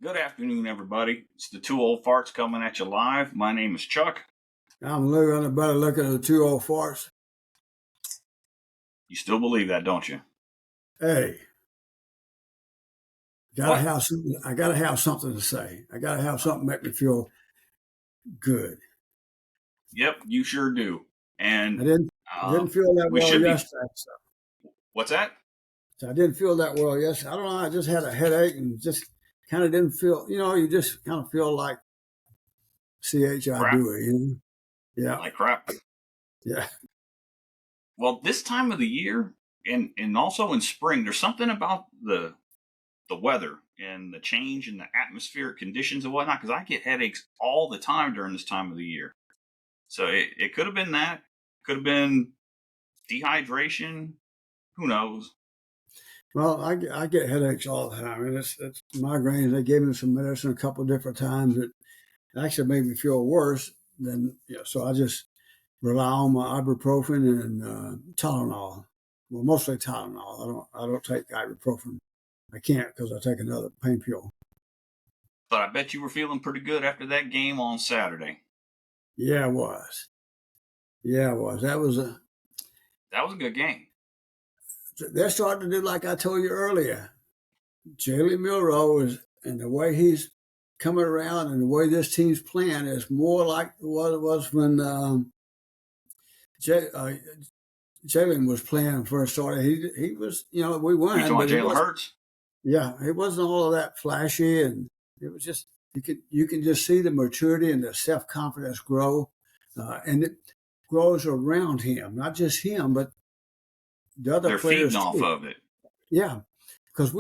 Good afternoon, everybody. It's the Two Old Farts coming at you live. My name is Chuck. I'm looking at better looking at the two old farts. You still believe that, don't you? Hey, gotta What? have something. I gotta have something to say. I gotta have something make me feel good. Yep, you sure do. I And didn't feel that we well should be. yesterday. What's that? So I didn't feel that well yesterday. I don't know. I just had a headache and just kind of didn't feel. You just kind of feel like I Crap. do it. Yeah, Like crap. yeah. Well, this time of the year and also in spring, there's something about the weather and the change in the atmospheric conditions and whatnot, because I get headaches all the time during this time of the year. So it could have been that. Could have been dehydration. Who knows? Well, I get headaches all the time, and it's migraines. They gave me some medicine a couple of different times. It actually made me feel worse than so I just rely on my ibuprofen and Tylenol. Well, mostly Tylenol. I don't take ibuprofen. I can't because I take another pain pill. But I bet you were feeling pretty good after that game on Saturday. Yeah, it was. Yeah, it was. That was a good game. They're starting to do like I told you earlier. Jalen Milroe is, and the way he's coming around and the way this team's playing is more like what it was when J, uh, Jalen was playing first started. He was, we Are you won, talking about but it Jalen was Hurts? yeah, it wasn't all of that flashy, and it was just you can just see the maturity and the self confidence grow, and it grows around him, not just him, but the other They're feeding players off too. of it. Yeah, because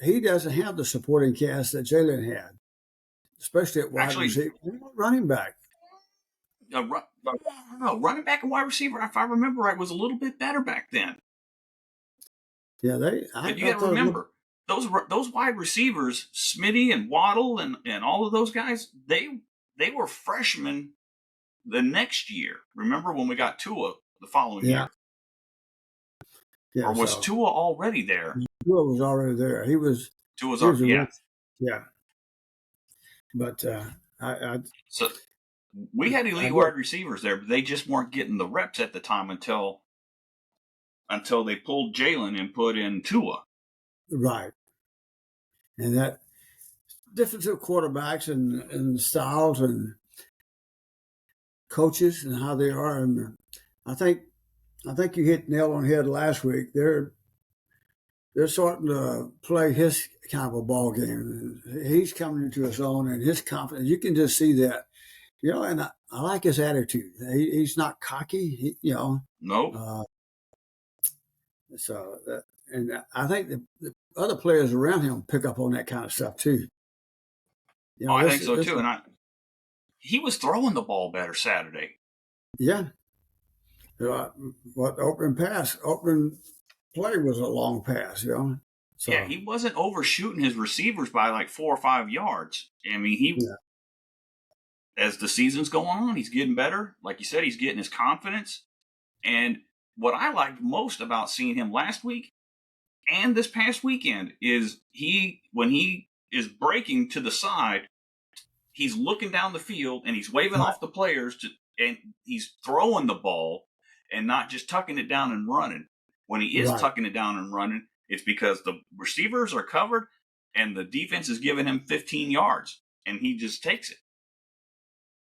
he doesn't have the supporting cast that Jalen had, especially at wide Actually, receiver, running back. I don't know, running back and wide receiver, if I remember right, was a little bit better back then. Yeah, But you got I to thought it looked, remember those wide receivers, Smitty and Waddle and all of those guys, they were freshmen the next year. Remember when we got Tua the following yeah, year, yeah. or was So Tua already there? Tua was already there. Tua's He was a yeah. rookie. Yeah, but I So we had I elite get wide receivers there, but they just weren't getting the reps at the time until they pulled Jalen and put in Tua. right, and that difference of quarterbacks and styles and coaches and how they are. And I think I think you hit the nail on the head last week. They're starting to play his kind of a ball game. He's coming into his own and his confidence. You can just see that, And I like his attitude. He's not cocky, Nope. Uh, so and I think the other players around him pick up on that kind of stuff too. Oh, I think so This too. And he was throwing the ball better Saturday. yeah. Uh, what opening play was a long pass. Yeah, So he wasn't overshooting his receivers by like 4 or 5 yards. I mean, he yeah, as the season's going on, he's getting better. Like you said, he's getting his confidence. And what I liked most about seeing him last week and this past weekend is when he is breaking to the side, he's looking down the field and he's waving right, off the players and he's throwing the ball and not just tucking it down and running. When he is right, tucking it down and running, it's because the receivers are covered and the defense is giving him 15 yards and he just takes it.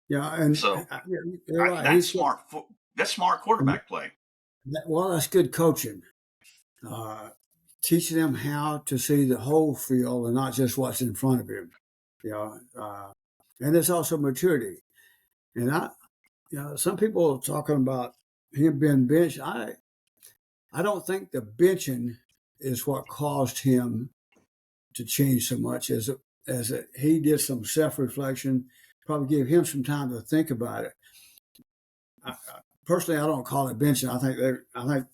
yeah, and So you're right. that's smart. That's smart quarterback play. Well, that's good coaching. Uh, Teaching them how to see the whole field and not just what's in front of him. You know, uh, and it's also maturity. And some people are talking about him being benched. I don't think the benching is what caused him to change so much he did some self reflection, probably gave him some time to think about it. Personally, I don't call it benching. I think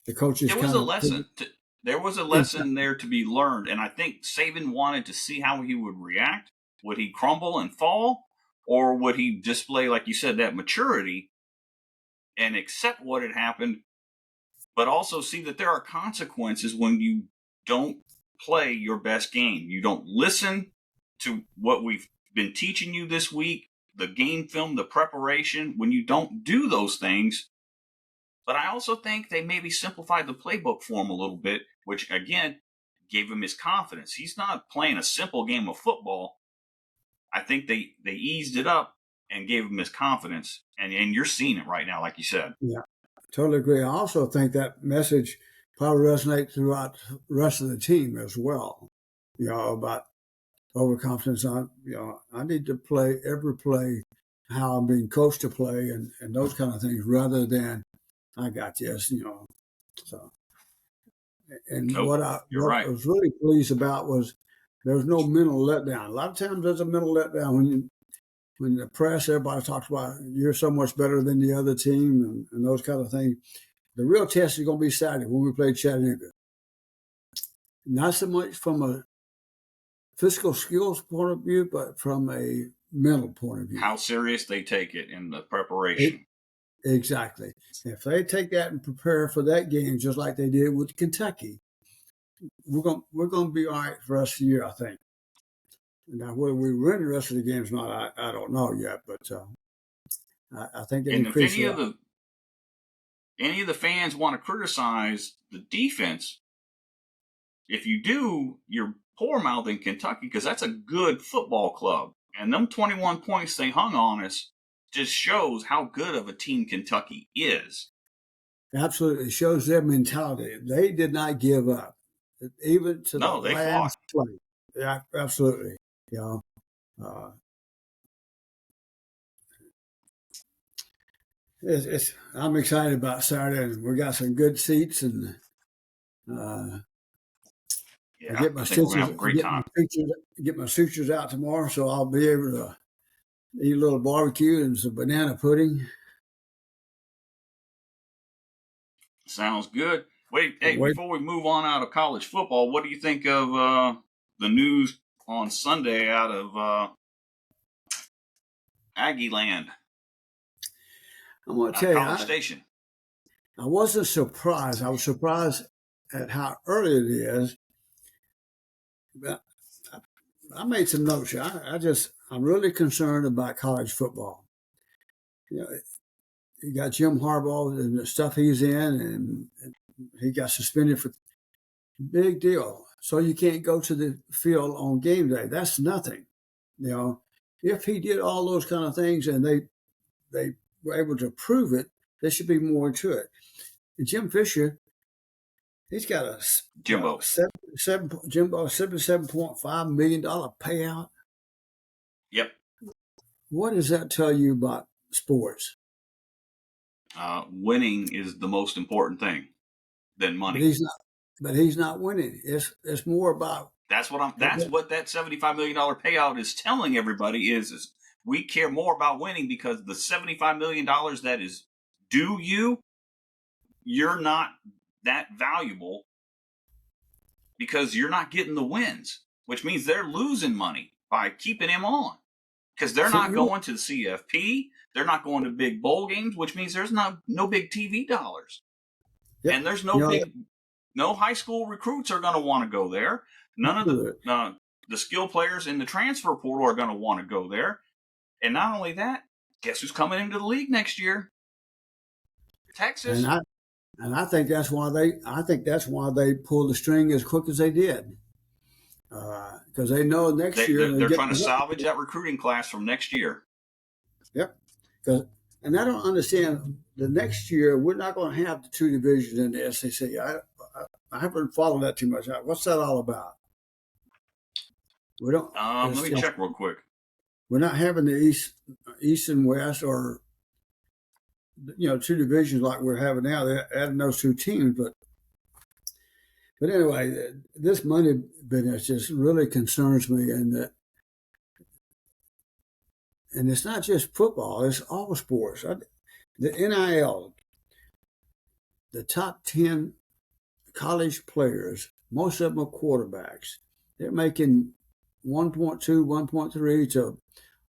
the coaches There was kind a of put lesson. There was a it lesson there to be learned, and I think Saban wanted to see how he would react. Would he crumble and fall, or would he display, like you said, that maturity and accept what had happened, but also see that there are consequences when you don't play your best game. You don't listen to what we've been teaching you this week, the game film, the preparation, when you don't do those things. But I also think they maybe simplified the playbook for him a little bit, which again gave him his confidence. He's not playing a simple game of football. I think they eased it up and gave him his confidence. And you're seeing it right now, like you said. Yeah, totally agree. I also think that message probably resonates throughout the rest of the team as well. About overconfidence. I need to play every play how I'm being coached to play and those kind of things rather than I got this. So and Nope, you're what I right. was really pleased about was there was no mental letdown. A lot of times there's a mental letdown when the press, everybody talks about you're so much better than the other team and those kind of things. The real test is going to be Saturday when we play Chattanooga. Not so much from a physical skills point of view, but from a mental point of view. How serious they take it in the It, preparation. exactly. If they take that and prepare for that game just like they did with Kentucky, we're going to be all right for the rest of the year, I think. Now, whether we win the rest of the games or not, I don't know yet, but I think they And if increase a lot. any of the fans want to criticize the defense, if you do, you're poor mouthing Kentucky because that's a good football club. And them 21 points they hung on us just shows how good of a team Kentucky is. Absolutely. It shows their mentality. They did not give up, even to the No, they fought. last play. Yeah, absolutely. You know, uh, I'm excited about Saturday, and we got some good seats, and uh, I Yeah, I think we're gonna have a great time. get my sutures out tomorrow, so I'll be able to eat a little barbecue and some banana pudding. Sounds good. Wait, hey, Wait, before we move on out of college football, what do you think of the news on Sunday out of Aggie Land, I'm going to out of tell you, College Station? I wasn't surprised. I was surprised at how early it is. But I made some notes here. I'm really concerned about college football. You know, you got Jim Harbaugh and the stuff he's in, and he got suspended for big deal. So you can't go to the field on game day. That's nothing. You know, if he did all those kind of things and they were able to prove it, there should be more to it. And Jim Fisher, he's got a Jimbo. Jimbo $77.5 million payout. Yep. What does that tell you about sports? Winning is the most important thing than But money. he's not. But he's not winning. It's more about That's what that $75 million payout is telling everybody is we care more about winning because the $75 million that is due you, you're not that valuable because you're not getting the wins, which means they're losing money by keeping him on because they're see not you. going to the CFP, they're not going to big bowl games, which means there's no big TV dollars, Yep. and there's You no high school recruits are going to want to go there. None of know, the skill players in the transfer portal are going to want to go there. And not only that, guess who's coming into the league next year? and Texas. I and I think that's why they pulled the string as quick as they did, because they know next year they're They're trying to getting. salvage that recruiting class from next year. Yep. 'Cause I don't understand the next year we're not going to have the two divisions in the SEC. I haven't followed that too much. What's that all about? We don't. Let me check real quick. We're not having the east and west, or two divisions like we're having now. They're adding those two teams, but anyway, this money business just really concerns me, and it's not just football; it's all sports. The NIL, the top 10 college players, most of them are quarterbacks. They're making 1.2, 1.3 to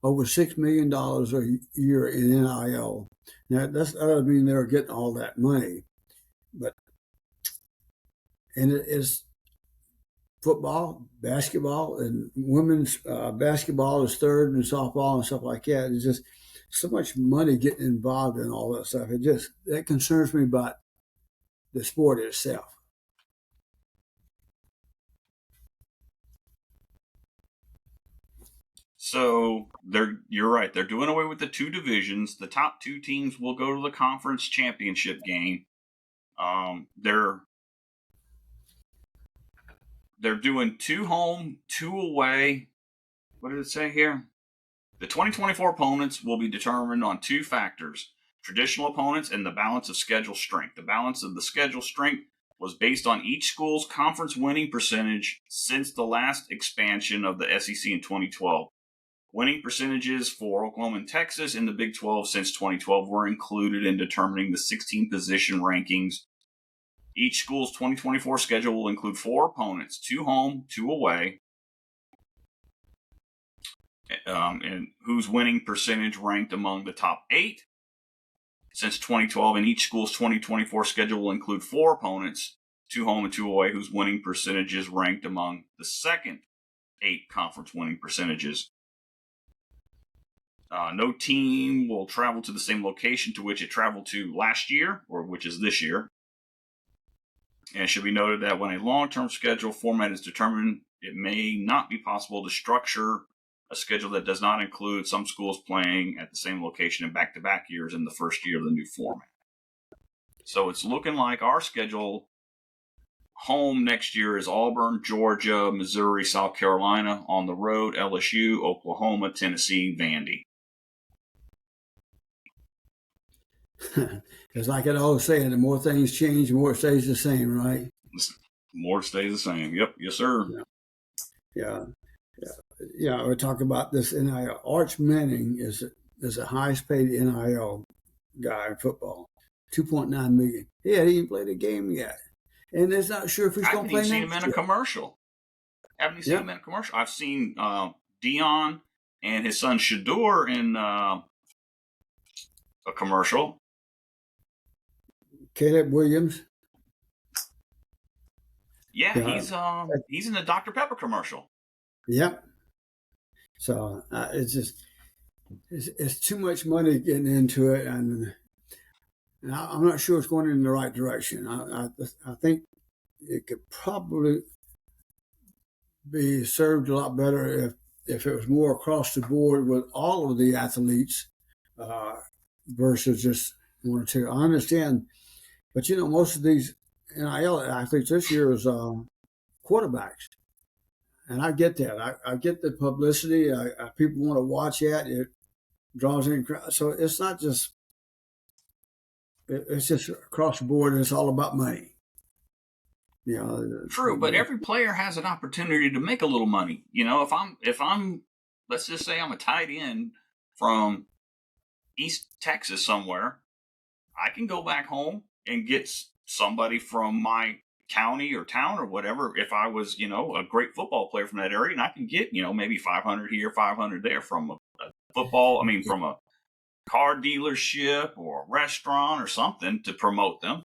over $6 million a year in NIL. Now that doesn't mean they're getting all that money, but and football, basketball, and women's basketball is third, and softball and stuff like that. It's just so much money getting involved in all that stuff. That concerns me about the sport itself. So you're right. They're doing away with the two divisions. The top two teams will go to the conference championship game. They're doing two home, two away. What did it say here? The 2024 opponents will be determined on two factors: traditional opponents and the balance of schedule strength. The balance of the schedule strength was based on each school's conference winning percentage since the last expansion of the SEC in 2012. Winning percentages for Oklahoma and Texas in the Big 12 since 2012 were included in determining the 16 position rankings. Each school's 2024 schedule will include four opponents, two home, two away, and whose winning percentage ranked among the top 8 since 2012. And each school's 2024 schedule will include four opponents, two home and two away, whose winning percentages ranked among the second 8 conference winning percentages. No team will travel to the same location to which it traveled to last year, or which is this year. And it should be noted that when a long-term schedule format is determined, it may not be possible to structure a schedule that does not include some schools playing at the same location in back-to-back years in the first year of the new format. So it's looking like our schedule home next year is Auburn, Georgia, Missouri, South Carolina. On the road, LSU, Oklahoma, Tennessee, Vandy. It's like an old saying: the more things change, the more it stays the same, right? More stays the same. Yep, yes, sir. Yeah. We talk about this NIL. Arch Manning is the highest paid NIL guy in football, $2.9 million. He hadn't even played a game yet, and it's not sure if he's going to play next year. Haven't seen him in a commercial. I've seen Dion and his son Shador in a commercial. Caleb Williams. Yeah, he's in the Dr. Pepper commercial. Yep. So it's too much money getting into it, and I'm not sure it's going in the right direction. I think it could probably be served a lot better if it was more across the board with all of the athletes versus just one or two. I understand, but most of these NIL athletes this year is quarterbacks. And I get that. I get the publicity. People want to watch it. It draws in crowds. So it's not just. It's just across the board. And it's all about money. True, but every player has an opportunity to make a little money. If I'm, let's just say I'm a tight end from East Texas somewhere, I can go back home and get somebody from my county or town or whatever. If I was, a great football player from that area, and I can get, maybe 500 here, 500 there from from a car dealership or a restaurant or something to promote them.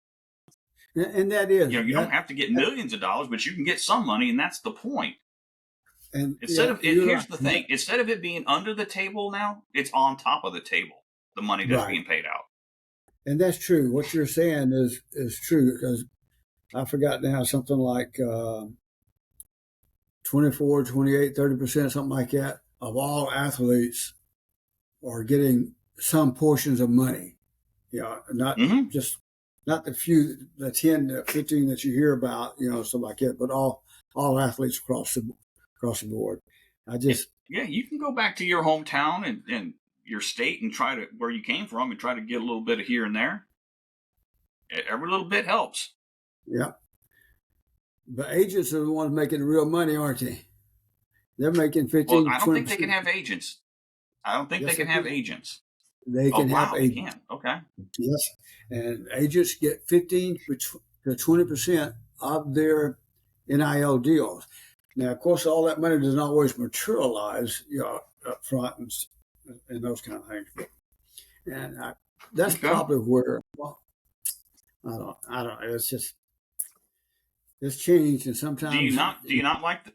And that is, you don't have to get millions of dollars, but you can get some money, and that's the point. And here's the thing: instead of it being under the table now, it's on top of the table. The money that's being paid out. And that's true. What you're saying is true, because I forgot now, something like 24, 28, 30%, something like that, of all athletes are getting some portions of money. Not just not the few, the 10, the 15 that you hear about, stuff like that, but all athletes across the board. You can go back to your hometown and your state and try to, where you came from, and try to get a little bit of here and there. Every little bit helps. Yeah. But agents are the ones making the real money, aren't they? They're making 15, I don't think they can have agents. I don't think they can have agents. They can have agents. They can. Okay. Yes. And agents get 15 to 20% of their NIL deals. Now, of course, all that money doesn't always materialize, up front and those kind of things. And that's probably where, I don't know. It's just, it's changed, and Do you sometimes not? Do you not like the?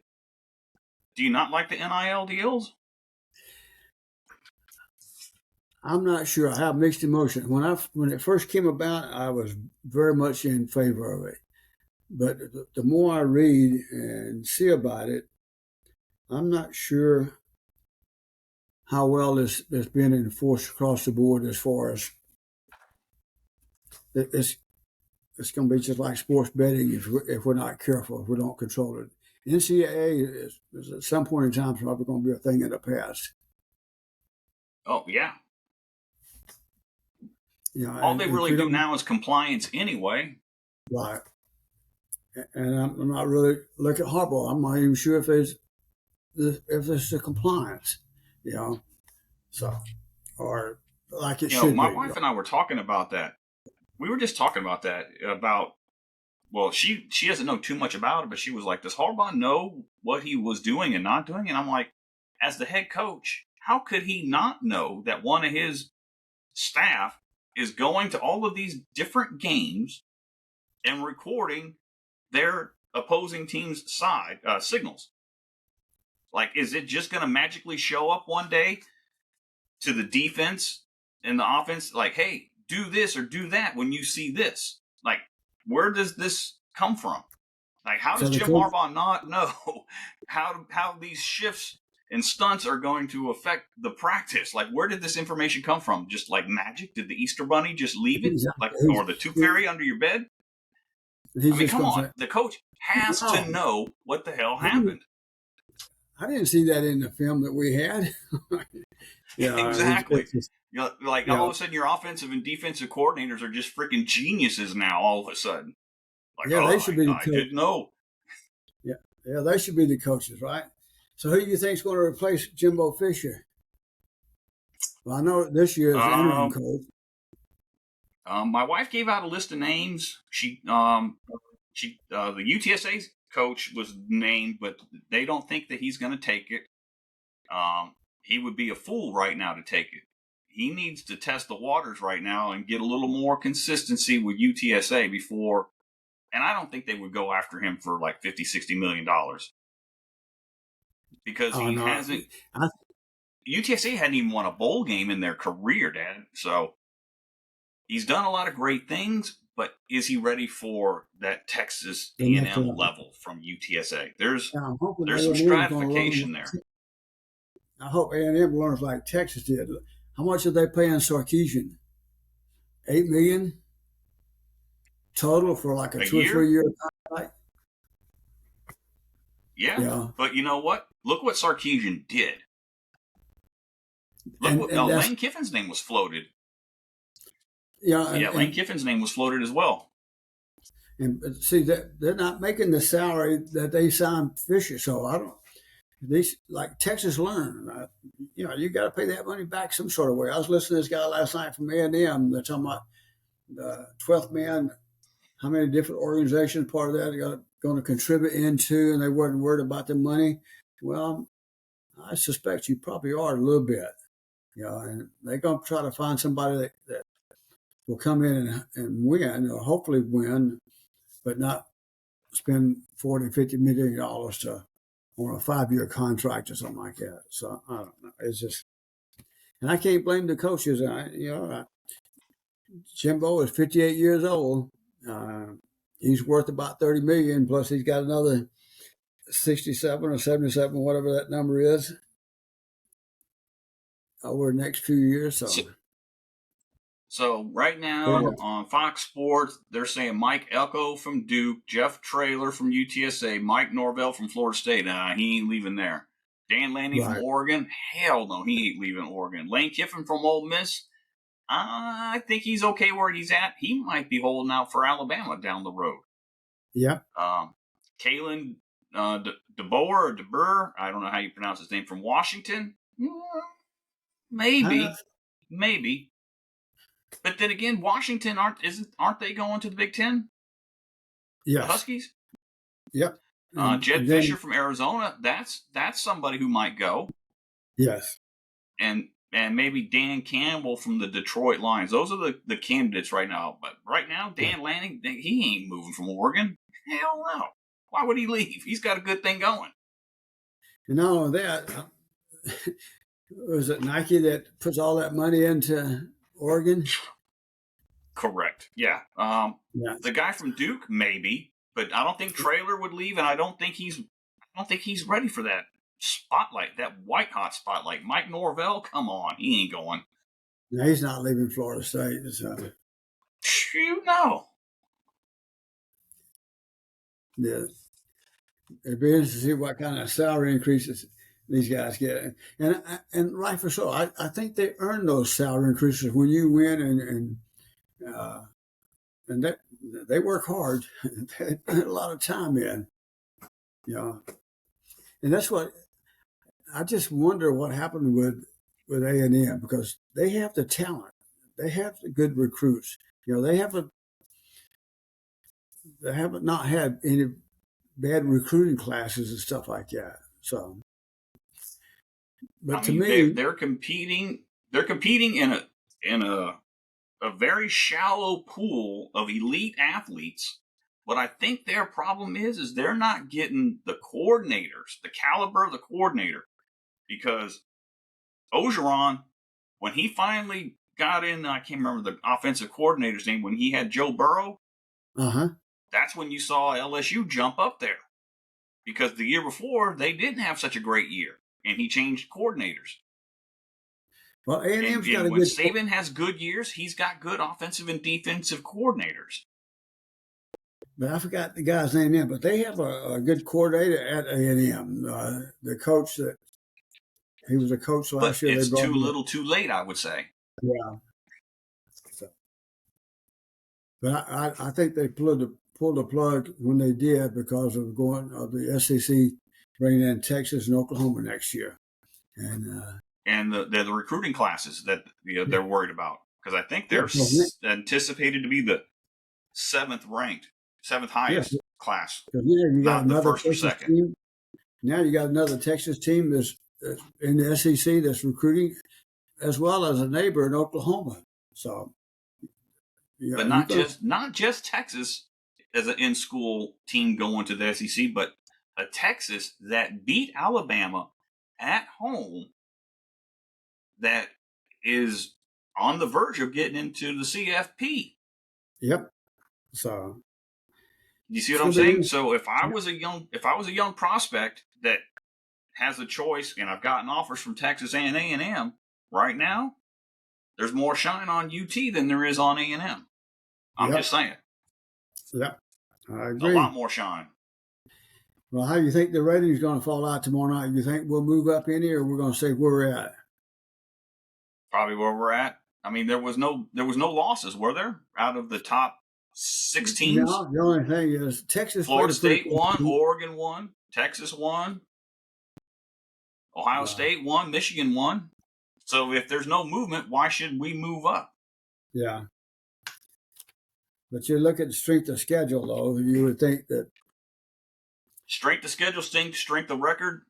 Do you not like the NIL deals? I'm not sure. I have mixed emotions. When it first came about, I was very much in favor of it. But the more I read and see about it, I'm not sure how well it's been enforced across the board as far as it's it's going to be just like sports betting if we're not careful, if we don't control it. NCAA is at some point in time probably going to be a thing of the past. Oh yeah. You know, All they and if really we do don't, now is compliance anyway. right, and I'm not really looking at Harbaugh. I'm not even sure if there's a compliance, you know, so or like it You know, should my be. wife and I were talking about that. We were just talking about that about well, she doesn't know too much about it, but she was like, "Does Harbaugh know what he was doing and not doing?" And I'm like, as the head coach, how could he not know that one of his staff is going to all of these different games and recording their opposing team's side signals? Like, is it just going to magically show up one day to the defense and the offense? Like, hey, do this or do that when you see this. Like, where does this come from? Like, how So does the Jim coach, Harbaugh not know how these shifts and stunts are going to affect the practice? Like, where did this information come from? Just like magic? Did the Easter Bunny just leave it? he's, Like, he's, or the Tooth Fairy under your bed? I he's mean, just come going to on. say, The coach has to "No, know what the hell I didn't, happened. I didn't see that in the film that we had." Yeah, Exactly. it's just, You know, like all yeah, of a sudden, your offensive and defensive coordinators are just freaking geniuses now. All of a sudden, like, yeah, they oh, should be the I coach. didn't know. Yeah, yeah, they should be the coaches, right? So who do you think is going to replace Jimbo Fisher? Well, I know this year is the interim Um, coach. my wife gave out a list of names. The UTSA coach was named, but they don't think that he's going to take it. He would be a fool right now to take it. He needs to test the waters right now and get a little more consistency with UTSA before. And I don't think they would go after him for like 50, $60 million because Oh he no, hasn't. I, UTSA hadn't even won a bowl game in their career, Dad. So he's done a lot of great things, but is he ready for that Texas the next A&M level. level from UTSA? There's And I'm hoping A there's some and M is going to stratification learn. there. I hope A&M learns like Texas did. How much are they paying Sarkeesian? 8 million total for like a A 2 or 3 year, year contract. yeah. Yeah, But you know what? Look what Sarkeesian did. Look what and that's Lane Kiffin's name was floated. yeah, Yeah, Lane Kiffin's name was floated as well. and see that they're not making the salary that they signed Fisher. So I don't. These like Texas learn. You got to pay that money back some sort of way. I was listening to this guy last night from A&M. They're talking about the 12th man. How many different organizations part of that are going to contribute into, and they weren't worried about the money. Well, I suspect you probably are a little bit. And they're going to try to find somebody that will come in and win, or hopefully win, but not spend $40-50 million to on a 5 year contract or something like that. So I don't know. It's just, and I can't blame the coaches. Jimbo is 58 years old. Uh, he's worth about 30 million. Plus, he's got another 67 or 77, whatever that number is, over the next few years. So, So, so right yeah, now on Fox Sports, they're saying Mike Elko from Duke, Jeff Traylor from UTSA, Mike Norvell from Florida State. He ain't leaving there. Dan Lanning from right. Oregon, hell no, he ain't leaving Oregon. Lane Kiffin from Ole Miss, I think he's okay where he's at. He might be holding out for Alabama down the road. Yeah. Kalen DeBoer or DeBur, I don't know how you pronounce his name, from Washington. Uh, Maybe. But then again, Washington aren't they going to the Big Ten? The yes. Huskies. Yep. And Jed Fisher then, from Arizona. That's somebody who might go, yes. and maybe Dan Campbell from the Detroit Lions. Those are the candidates right now. But right now, Yeah. Dan Lanning, he ain't moving from Oregon. Hell no. Why would he leave? He's got a good thing going. And not only that, was it Nike that puts all that money into Oregon? Correct. Yeah. Yeah. The guy from Duke, maybe, but I don't think Traylor would leave, and I don't think he's ready for that spotlight, that white hot spotlight. Mike Norvell, come on, he ain't going. No, he's not leaving Florida State. So. You know. Yeah. It'd be interesting to see what kind of salary increases these guys get, and right for so. I think they earn those salary increases when you win, and that they work hard. They put a lot of time in, you know, and that's what I just wonder what happened with A&M, because they have the talent, they have the good recruits. They haven't not had any bad recruiting classes and stuff like that. So, I but to mean, me, they're competing. They're competing in a very shallow pool of elite athletes. What I think their problem is they're not getting the coordinators, the caliber of the coordinator, because Ogeron, when he finally got in, I can't remember the offensive coordinator's name, when he had Joe Burrow, uh-huh. that's when you saw LSU jump up there. Because the year before, they didn't have such a great year, and he changed coordinators. Well, A&M's got And a when good, Saban has good years, he's got good offensive and defensive coordinators. but I forgot the guy's name now. But they have a good coordinator at A&M. The coach that he was a coach But last year. They it's brought too him in. little too late, I would say. Yeah. So, but I think they pulled the plug when they did because of the SEC bringing in Texas and Oklahoma next year, and And the recruiting classes that they're worried about. Because I think yeah, they're anticipated to be the seventh yeah, highest class, because now you got not the another first or Texas second. team. Now you got another Texas team that's in the SEC that's recruiting, as well as a neighbor in Oklahoma. So, yeah, But you not just Texas as an in school team going to the SEC, but a Texas that beat Alabama at home, that is on the verge of getting into the CFP. yep. So You see it's what I'm gonna be saying? So if I was a young prospect that has a choice, and I've gotten offers from Texas and A&M right now, there's more shine on UT than there is on A&M. I'm yep, just saying, yep. I a lot agree. more shine. Well, how do you think the ratings going to fall out tomorrow night? You think we'll move up any, or we're going to stay where we're at? Probably where we're at. I mean, there was no losses, were there? Out of the top six teams, No, the only thing is Texas played Florida a pretty State close won, game. Oregon won, Texas won, Ohio Uh, State won, Michigan won. So if there's no movement, why should we move up? yeah, but you look at the strength of schedule, though, you would think that. Strength of schedule, strength of record.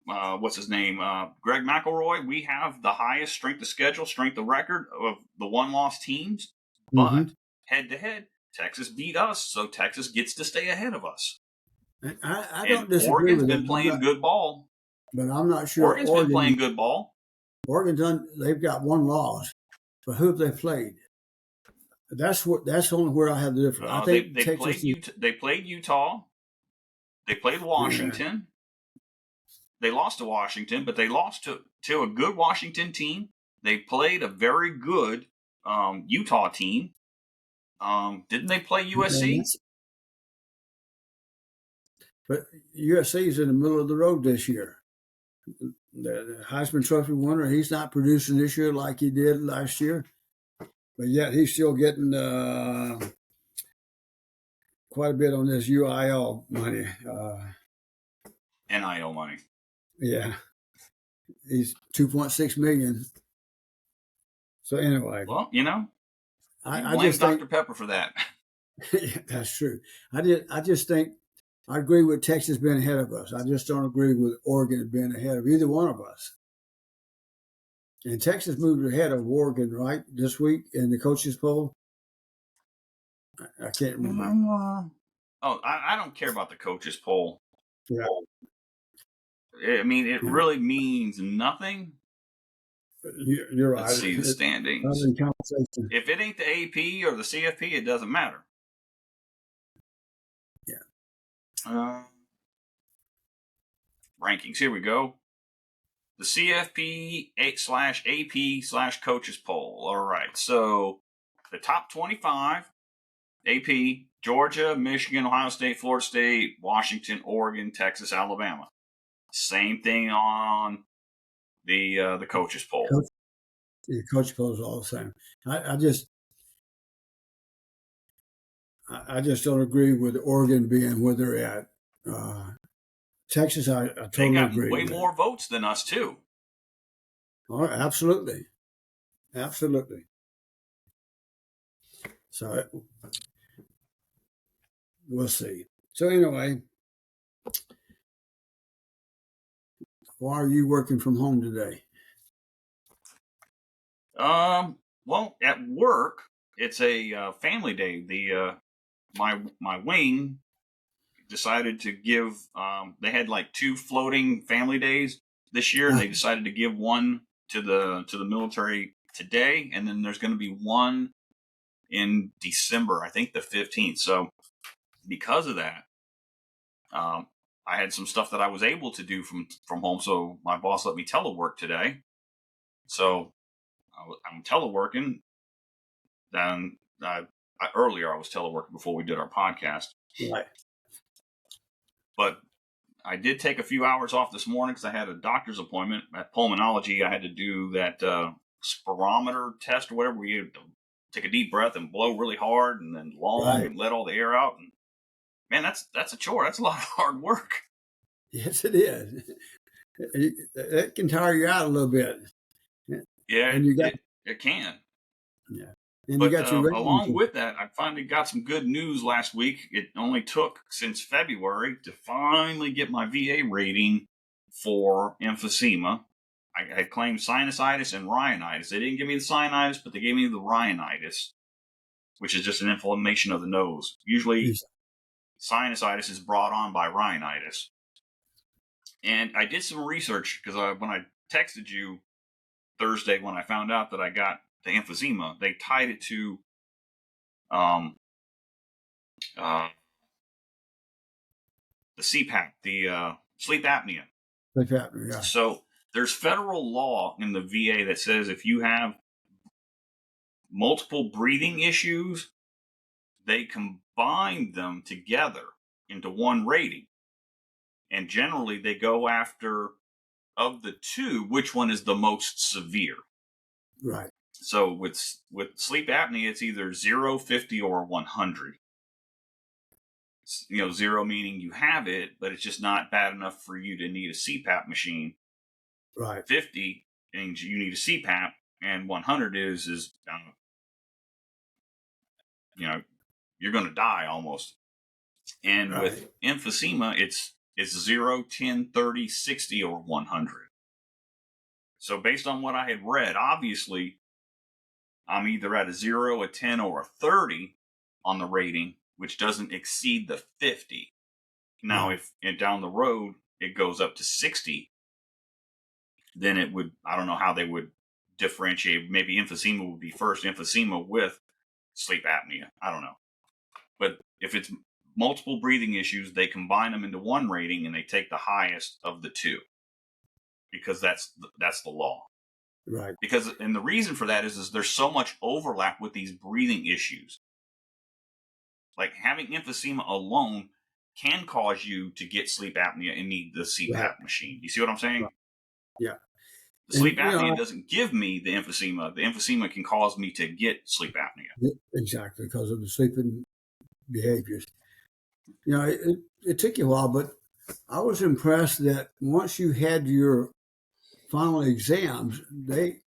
What's his name? Greg McElroy. We have the highest strength of schedule, strength of record of the one-loss teams. Mm-hmm. But head to head, Texas beat us, so Texas gets to stay ahead of us. I And don't disagree Oregon's with been it, playing good ball. but I'm not sure Oregon's been playing good ball. Oregon's done. They've got one loss, but who have they played? That's only where I have the difference. I They think they Texas played is. Utah. They played Utah. They played Yeah, Washington. They lost to Washington, but they lost to a good Washington team. They played a very good Utah team. Didn't they play USC? but USC is in the middle of the road this year. The Heisman Trophy winner, he's not producing this year like he did last year, but yet he's still getting quite a bit on this UIL money. NIL money. Yeah, he's 2.6 million. So anyway, Well, you I blame just think Dr. Pepper for that. that's true. I just think I agree with Texas being ahead of us. I just don't agree with Oregon being ahead of either one of us. And Texas moved ahead of Oregon, right, this week in the coaches poll. I can't remember. Oh, I don't care about the coaches poll. Yeah, I mean, it yeah. really means nothing. You're Let's right. see the I'm standings. in conversation. If it ain't the AP or the CFP, it doesn't matter. Yeah, Uh, Rankings. Here we go. The CFP slash AP slash coaches poll. All right. So the top 25 AP, Georgia, Michigan, Ohio State, Florida State, Washington, Oregon, Texas, Alabama. Same thing on the coaches poll. coach, yeah, coach polls all the same. I just don't agree with Oregon being where they're at. Texas, I They totally got agree way with. more votes than us too. Oh, absolutely, absolutely. So we'll see. So anyway, why are you working from home today? Well, at work, it's a family day. My wing decided to give. They had like two floating family days this year, and Ah, they decided to give one to the military today, and then there's going to be one in December, I think the 15th. So because of that, um, I had some stuff that I was able to do from home. So my boss let me telework today. So I'm teleworking. Then earlier I was teleworking before we did our podcast, right, but I did take a few hours off this morning because I had a doctor's appointment at pulmonology. I had to do that spirometer test or whatever, where you take a deep breath and blow really hard and then long right. and let all the air out. And man, that's a chore. That's a lot of hard work. Yes, it is. It can tire you out a little bit, Yeah, and you got it can. yeah, and you But got your ratings. along with that, I finally got some good news last week. It only took since February to finally get my VA rating for emphysema. I had claimed sinusitis and rhinitis. They didn't give me the sinusitis, but they gave me the rhinitis, which is just an inflammation of the nose. Usually, sinusitis is brought on by rhinitis. And I did some research because when I texted you Thursday when I found out that I got the emphysema, they tied it to um, uh, the CPAP, the sleep apnea. Sleep apnea, yeah, So there's federal law in the VA that says if you have multiple breathing issues, they combine them together into one rating. And generally, they go after, of the two, which one is the most severe. right, So with sleep apnea, it's either 0, 50, or 100. Zero meaning you have it, but it's just not bad enough for you to need a CPAP machine. right, 50 means you need a CPAP, and 100 is you know you're going to die almost. And with right, emphysema, it's 0, 10, 30, 60, or 100. So based on what I had read, obviously I'm either at a 0, a 10, or a 30 on the rating, which doesn't exceed the 50. Now, right, if down the road it goes up to 60, then it would, I don't know how they would differentiate. Maybe emphysema would be first, emphysema with sleep apnea. I don't know. But if it's multiple breathing issues, they combine them into one rating and they take the highest of the two because that's the law. right, Because and the reason for that is there's so much overlap with these breathing issues. Like having emphysema alone can cause you to get sleep apnea and need the right, CPAP machine. You see what I'm saying? right. Yeah, The and sleep apnea doesn't give me the emphysema. The emphysema can cause me to get sleep apnea. exactly because of the sleeping behaviors. It took you a while, but I was impressed that once you had your final exams, they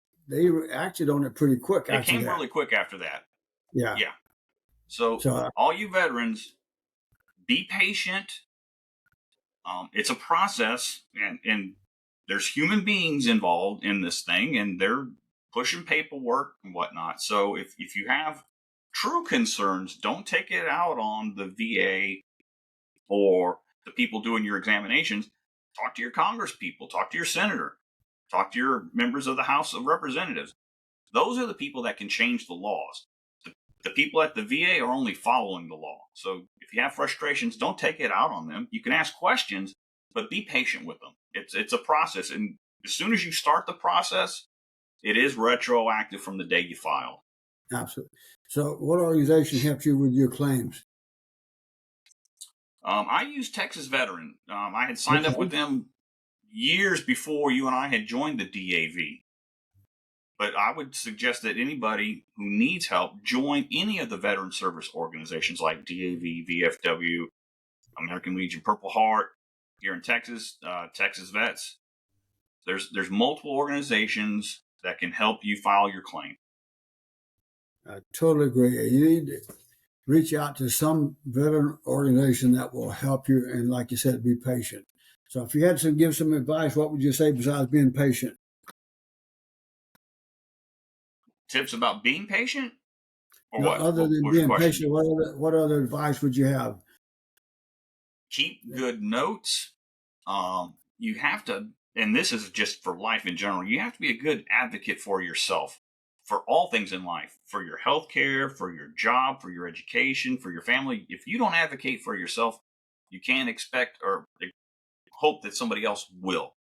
acted on it pretty quick It after came that. really quick after that. Yeah. Yeah. So So all you veterans, be patient. It's a process, and there's human beings involved in this thing, and they're pushing paperwork and whatnot. So if you have true concerns, don't take it out on the VA or the people doing your examinations, talk to your Congress people, talk to your senator, talk to your members of the House of Representatives. Those are the people that can change the laws. The people at the VA are only following the law. So if you have frustrations, don't take it out on them. You can ask questions, but be patient with them. It's a process, and as soon as you start the process, it is retroactive from the day you filed. Absolutely. So, what organization helped you with your claims? I use Texas Veteran. I had signed up with Okay. them years before you and I had joined the DAV. But I would suggest that anybody who needs help join any of the veteran service organizations like DAV, VFW, American Legion, Purple Heart here in Texas, Texas Vets. There's multiple organizations that can help you file your claim. I totally agree. You need to reach out to some veteran organization that will help you, and like you said, be patient. So, if you had to give some advice, what would you say besides being patient? Tips about being patient, or No, what? other What than was your being question? patient, what other advice would you have? Keep good notes. You have to, and this is just for life in general, you have to be a good advocate for yourself, for all things in life, for your health care, for your job, for your education, for your family. If you don't advocate for yourself, you can't expect or hope that somebody else will.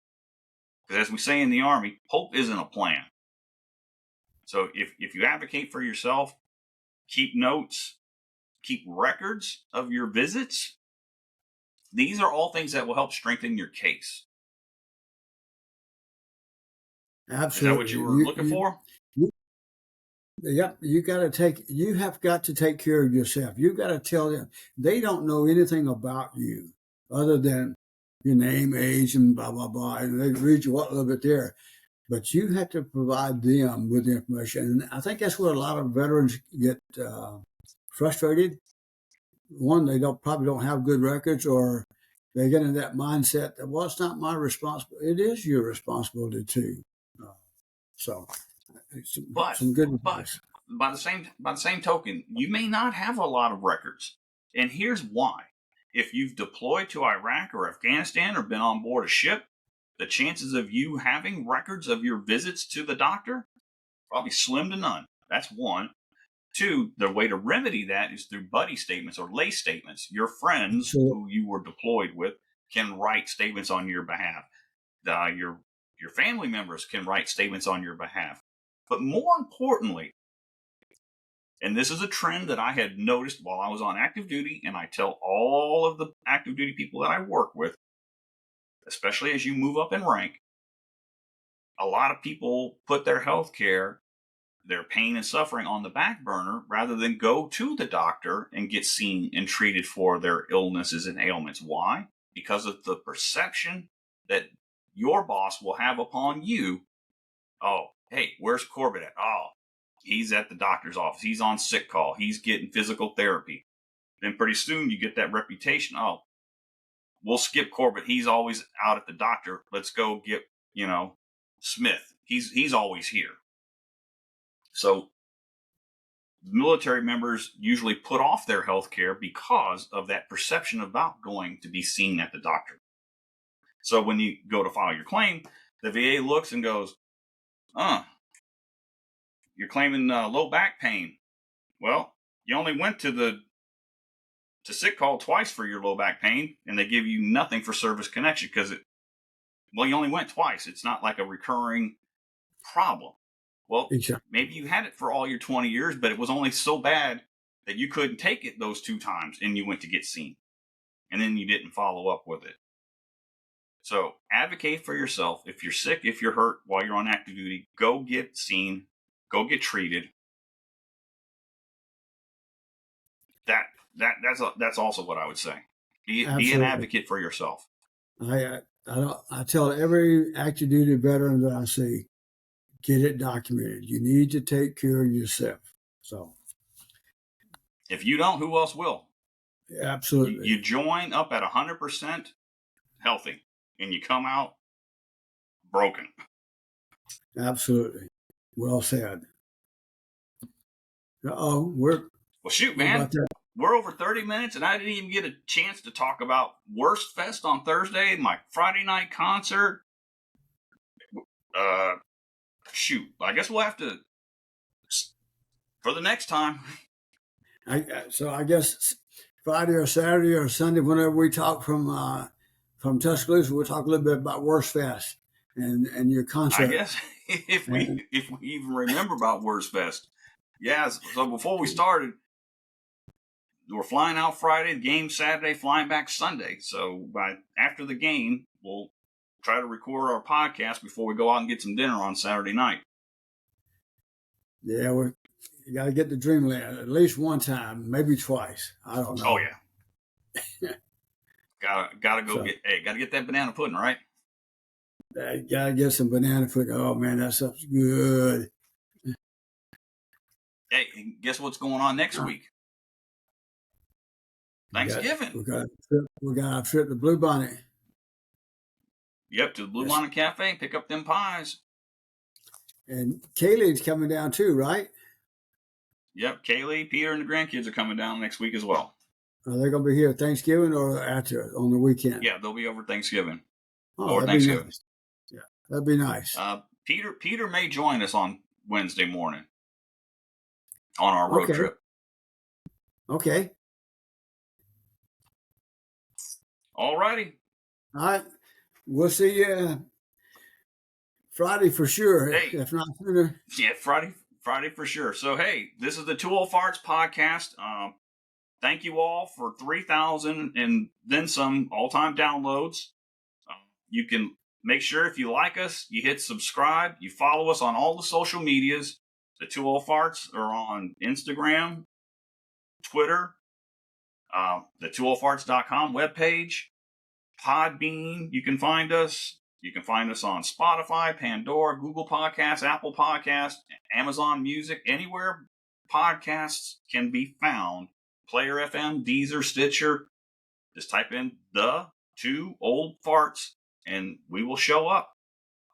Because as we say in the Army, hope isn't a plan. So if you advocate for yourself, keep notes, keep records of your visits, these are all things that will help strengthen your case. Is that what Absolutely. you were looking for? You Yep, you have got to take care of yourself. You got to tell them they don't know anything about you other than your name, age, and blah blah blah. And they read you a little bit there, but you have to provide them with the information. And I think that's where a lot of veterans get frustrated. One, they probably don't have good records, or they get into that mindset that, well, it's not my responsibility. It is your responsibility too. Uh, so, But some good but advice. by the same token, you may not have a lot of records. And here's why. If you've deployed to Iraq or Afghanistan or been on board a ship, the chances of you having records of your visits to the doctor probably slim to none. That's one. Two, the way to remedy that is through buddy statements or lay statements. Your friends So, who you were deployed with can write statements on your behalf. Your family members can write statements on your behalf. But more importantly, and this is a trend that I had noticed while I was on active duty, and I tell all of the active duty people that I work with, especially as you move up in rank, a lot of people put their health care, their pain and suffering on the back burner rather than go to the doctor and get seen and treated for their illnesses and ailments. Why? Because of the perception that your boss will have upon you. Oh, hey, where's Corbett at? Oh, he's at the doctor's office. He's on sick call. He's getting physical therapy. Then pretty soon you get that reputation. Oh, we'll skip Corbett. He's always out at the doctor. Let's go get, Smith. He's always here. So military members usually put off their health care because of that perception about going to be seen at the doctor. So when you go to file your claim, the VA looks and goes, you're claiming low back pain. Well, you only went to sick call twice for your low back pain, and they give you nothing for service connection because you only went twice. It's not like a recurring problem. Well, exactly. maybe you had it for all your 20 years, but it was only so bad that you couldn't take it those two times and you went to get seen. And then you didn't follow up with it. So advocate for yourself. If you're sick, if you're hurt while you're on active duty, go get seen, go get treated. That's also what I would say. Be an Absolutely. advocate for yourself. I tell every active duty veteran that I see, get it documented. You need to take care of yourself. So, If you don't, who else will? absolutely. You join up at 100% healthy and you come out broken. Absolutely. Well said. Oh, Well, shoot, we're man. about there. we're over 30 minutes, and I didn't even get a chance to talk about Worst Fest on Thursday, my Friday night concert. Shoot, I guess we'll have to for the next time. So I guess Friday or Saturday or Sunday, whenever we talk from Tuscaloosa, we'll talk a little bit about Worst Fest and your concert. I guess if we even remember about Worst Fest. Yeah, so before we started, we're flying out Friday, the game Saturday, flying back Sunday. So after the game, we'll try to record our podcast before we go out and get some dinner on Saturday night. Yeah, you got to get to Dreamland at least one time, maybe twice. I don't know. Oh yeah, gotta go gotta get that banana pudding, right? Gotta get some banana pudding. Oh man, that stuff's good. Hey, guess what's going on next week? Thanksgiving. We got our trip to Blue Bonnet. Yep, to the Blue Bonnet Cafe and pick up them pies. And Kaylee's coming down too, right? Yep, Kaylee, Peter, and the grandkids are coming down next week as well. Are they going to be here Thanksgiving or after on the weekend? Yeah, they'll be over Thanksgiving. Or Thanksgiving. Nice. Yeah, that'd be nice. Peter may join us on Wednesday morning on our road trip. Okay. All righty. All right. We'll see you Friday for sure. Hey, if not sooner. Yeah, Friday for sure. So, hey, this is the Two Old Farts podcast. Thank you all for 3,000 and then some all-time downloads. You can make sure if you like us, you hit subscribe. You follow us on all the social medias. The Two Old Farts are on Instagram, Twitter, the 2oldfarts.com webpage, Podbean. You can find us. You can find us on Spotify, Pandora, Google Podcasts, Apple Podcasts, Amazon Music, anywhere podcasts can be found. Player FM, Deezer, Stitcher. Just type in the Two Old Farts and we will show up.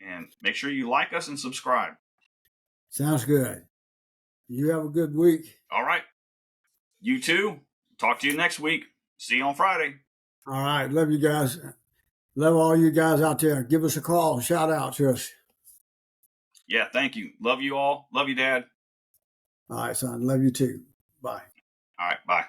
And make sure you like us and subscribe. Sounds good. You have a good week. All right. You too. Talk to you next week. See you on Friday. All right. Love you guys. Love all you guys out there. Give us a call. Shout out to us. Yeah, thank you. Love you all. Love you, Dad. All right, son. Love you too. Bye. All right, bye.